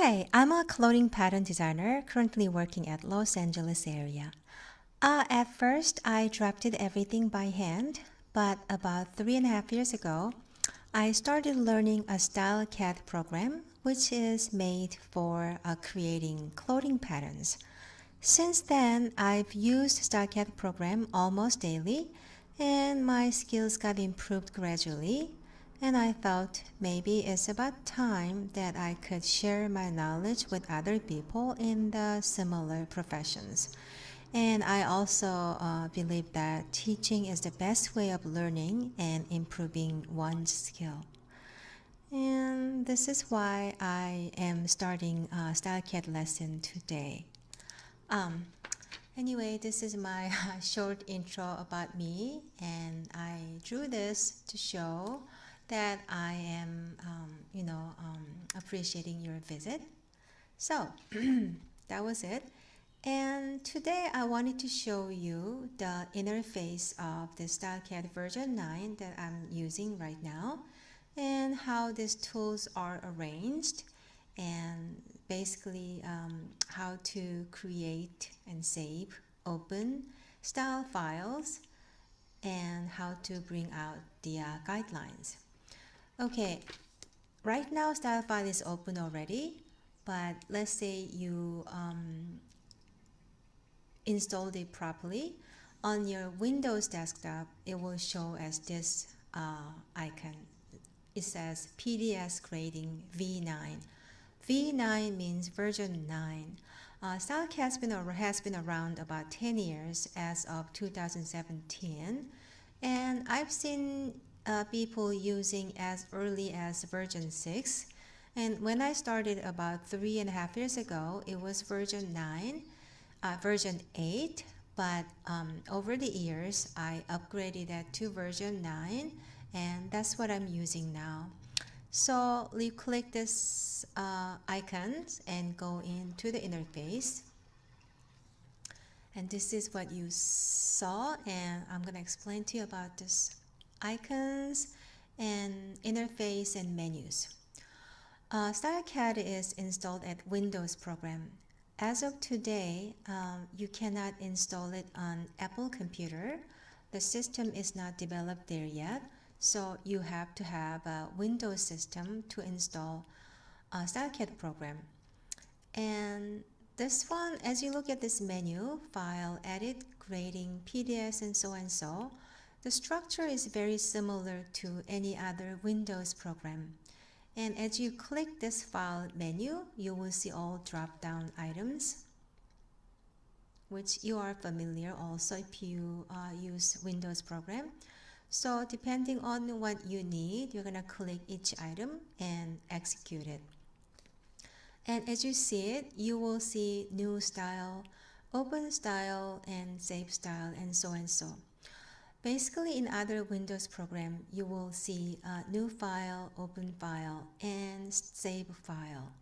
Hi, I'm a clothing pattern designer currently working at Los Angeles area. At first, I drafted everything by hand, but about 3.5 years ago, I started learning a Stylecad program, which is made for creating clothing patterns. Since then, I've used Stylecad program almost daily, and my skills got improved gradually. And I thought maybe it's about time that I could share my knowledge with other people in the similar professions. And I also believe that teaching is the best way of learning and improving one's skill. And this is why I am starting a StyleCAD lesson today. Um, anyway, this is my short intro about me, and I drew this to show that I am, appreciating your visit. So that was it. And today I wanted to show you the interface of the Stylecad version 9 that I'm using right now and how these tools are arranged and basically how to create and save open style files and how to bring out the guidelines. Okay, right now style file is open already, but let's say you installed it properly. On your Windows desktop, it will show as this icon. It says PDS grading V9. V9 means version 9. Stylecad has been around about 10 years as of 2017, and I've seen people using as early as version 6. And when I started about 3.5 years ago, it was version 9, version 8, but over the years, I upgraded that to version 9, and that's what I'm using now. So you click this icons and go into the interface. And this is what you saw, and I'm going to explain to you about this icons and interface and menus. Stylecad is installed at Windows program. As of today, you cannot install it on Apple computer. The system is not developed there yet, so you have to have a Windows system to install a Stylecad program. And this one, as you look at this menu, file, edit, grading, PDS, and so, the structure is very similar to any other Windows program. And as you click this file menu, you will see all drop-down items, which you are familiar also if you use Windows program. So depending on what you need, you're gonna click each item and execute it. And as you see it, you will see new style, open style, and save style, and so. Basically, in other Windows program, you will see new file, open file, and save file.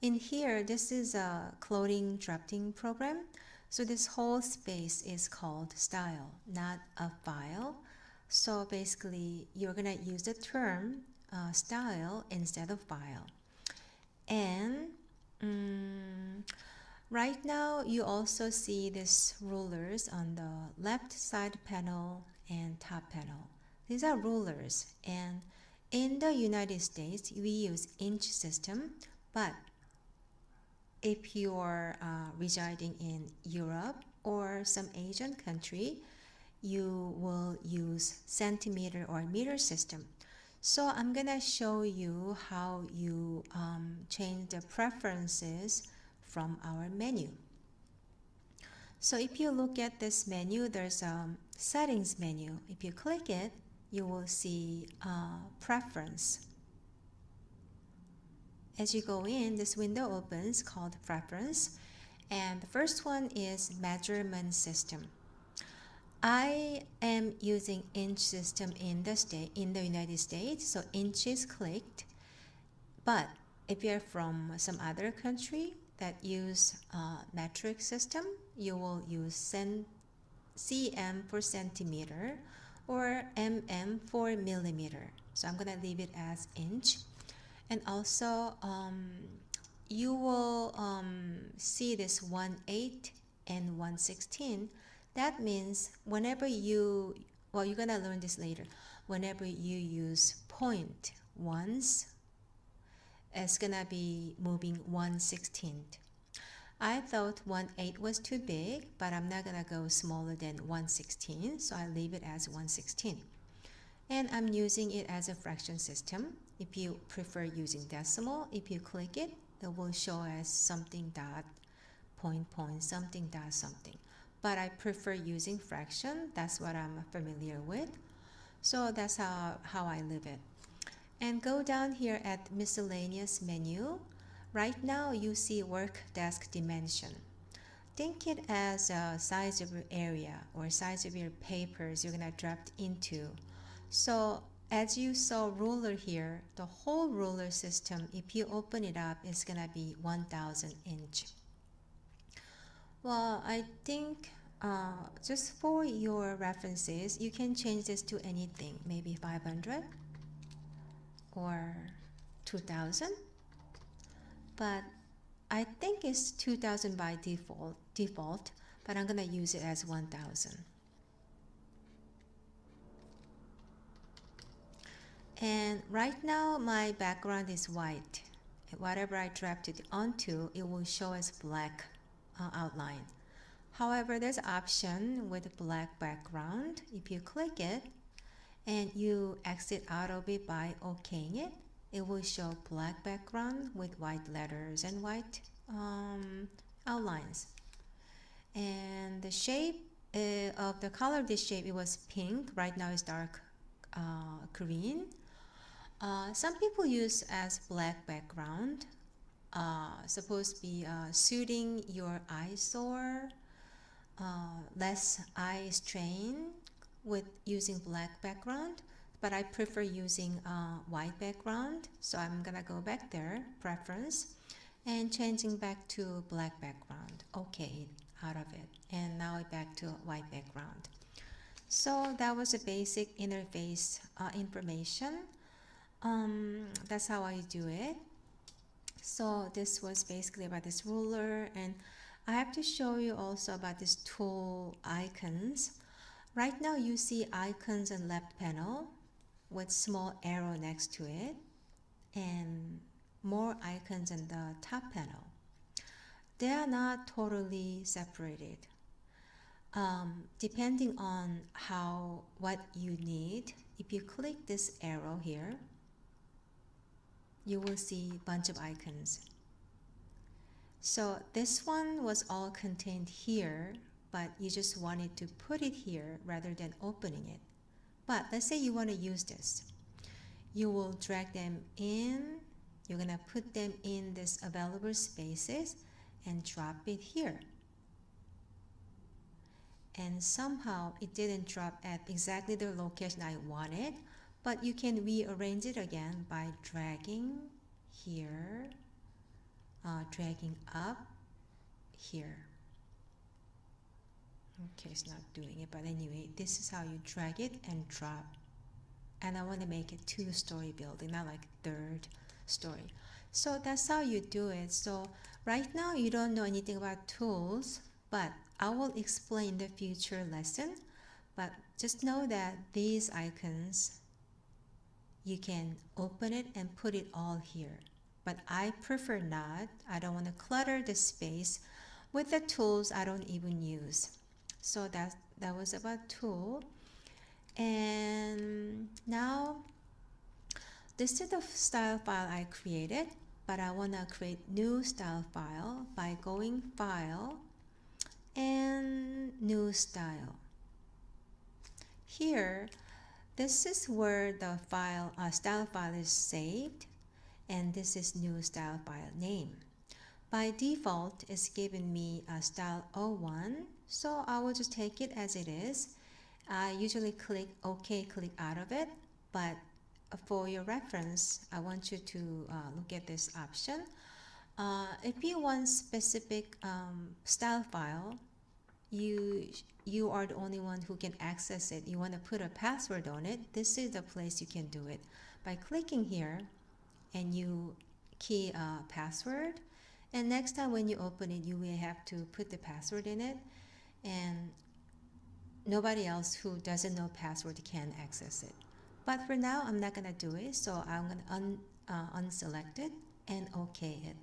In here, this is a clothing drafting program. So this whole space is called style, not a file. So basically, you're gonna use the term style instead of file. And right now, you also see these rulers on the left side panel and top panel. These are rulers, and in the United States, we use inch system, but if you are residing in Europe or some Asian country, you will use centimeter or meter system. So I'm gonna show you how you change the preferences from our menu. So if you look at this menu, there's a settings menu. If you click it, you will see preference. As you go in, this window opens called preference, and the first one is measurement system. I am using inch system in the United States, so inch is clicked. But if you're from some other country that use metric system, you will use cm for centimeter or mm for millimeter. So I'm gonna leave it as inch. And also you will see this 1/8 and 1/16. That means whenever you, well, you're gonna learn this later. Whenever you use point once, it's gonna be moving 1/16. I thought 1/8 was too big, but I'm not gonna go smaller than 1/16, so I leave it as 1/16. And I'm using it as a fraction system. If you prefer using decimal, if you click it, it will show as something dot point something dot something. But I prefer using fraction. That's what I'm familiar with. So that's how I leave it. And go down here at miscellaneous menu. Right now you see work desk dimension. Think it as a size of your area or size of your papers you're gonna drop into. So as you saw ruler here, the whole ruler system, if you open it up, it's gonna be 1000 inch. Well, I think just for your references, you can change this to anything, maybe 500 or 2000. But I think it's 2000 by default, but I'm gonna use it as 1000. And right now my background is white. Whatever I dropped it onto, it will show as black outline. However, there's an option with black background. If you click it and you exit out of it by okaying it, it will show black background with white letters and white outlines. And the shape of the color of this shape, it was pink. Right now it's dark green. Some people use as black background, supposed to be suiting your eyesore, less eye strain with using black background, but I prefer using white background, so I'm gonna go back there, preference, and changing back to black background. Okay, out of it, and now back to white background. So that was a basic interface information. That's how I do it. So this was basically about this ruler, and I have to show you also about this tool icons. Right now you see icons in left panel with small arrow next to it and more icons in the top panel. They are not totally separated. Depending on what you need, if you click this arrow here, you will see a bunch of icons. So this one was all contained here, but you just wanted to put it here rather than opening it. But let's say you want to use this. You will drag them in. You're going to put them in this available spaces and drop it here. And somehow it didn't drop at exactly the location I wanted, but you can rearrange it again by dragging here, dragging up here. Okay, it's not doing it, but anyway, this is how you drag it and drop. And I want to make it 2-story building, not like 3rd story. So that's how you do it. So right now you don't know anything about tools, but I will explain the future lesson. But just know that these icons, you can open it and put it all here. But I prefer not. I don't want to clutter the space with the tools I don't even use. So that was about tool. And now this is the style file I created, but I want to create new style file by going File and New Style. Here, this is where the style file is saved, and this is new style file name. By default, it's given me a style 01, so I will just take it as it is. I usually click OK, click out of it, but for your reference, I want you to look at this option. If you want specific style file, you are the only one who can access it. You want to put a password on it. This is the place you can do it. By clicking here and you key a password, And next time when you open it, you will have to put the password in it, and nobody else who doesn't know password can access it. But for now, I'm not gonna do it, so I'm gonna unselect it and OK it.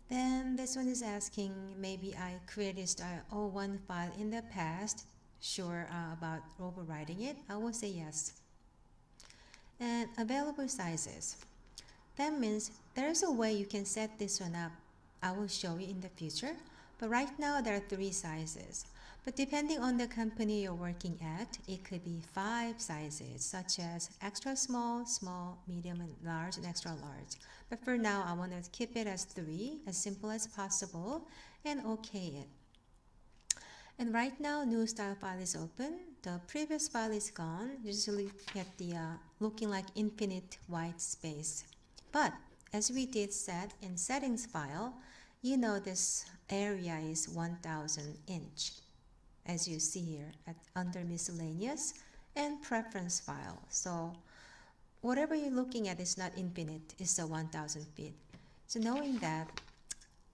Then this one is asking, maybe I created style01 file in the past, sure about overwriting it. I will say yes. And available sizes. That means there's a way you can set this one up. I will show you in the future. But right now there are 3 sizes. But depending on the company you're working at, it could be 5 sizes, such as extra small, small, medium, and large, and extra large. But for now, I want to keep it as 3, as simple as possible, and OK it. And right now, new style file is open. The previous file is gone. You usually get the looking like infinite white space. But as we did set in settings file, you know this area is 1000 inch, as you see here under miscellaneous and preference file. So whatever you're looking at is not infinite, it's a 1000 feet. So knowing that,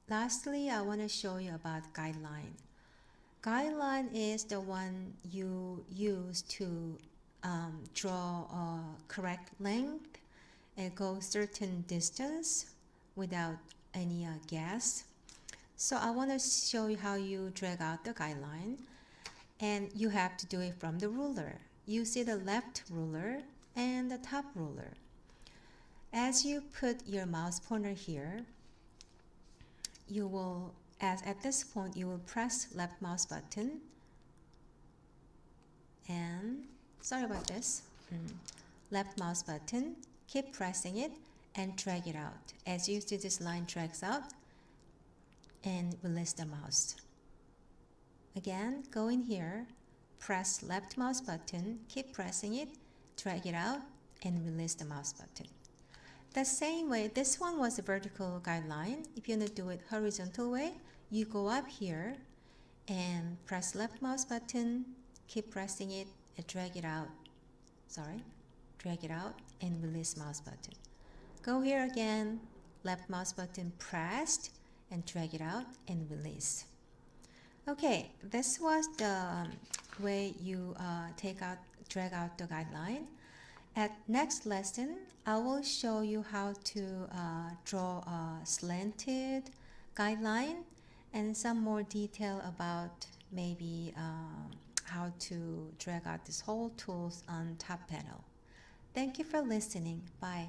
lastly, I want to show you about guideline. Guideline is the one you use to draw a correct length and go certain distance without any guess. So I want to show you how you drag out the guideline, and you have to do it from the ruler. You see the left ruler and the top ruler. As you put your mouse pointer here, you will, as at this point, you will press left mouse button and, sorry about this, left mouse button, keep pressing it and drag it out. As you see this line drags out, and release the mouse. Again, go in here, press left mouse button, keep pressing it, drag it out, and release the mouse button. The same way, this one was a vertical guideline. If you want to do it horizontal way, you go up here and press left mouse button, keep pressing it, and drag it out. Drag it out and release mouse button. Go here again, left mouse button pressed, and drag it out and release. Okay, this was the way you drag out the guideline. At next lesson, I will show you how to draw a slanted guideline and some more detail about maybe how to drag out this whole tools on top panel. Thank you for listening. Bye.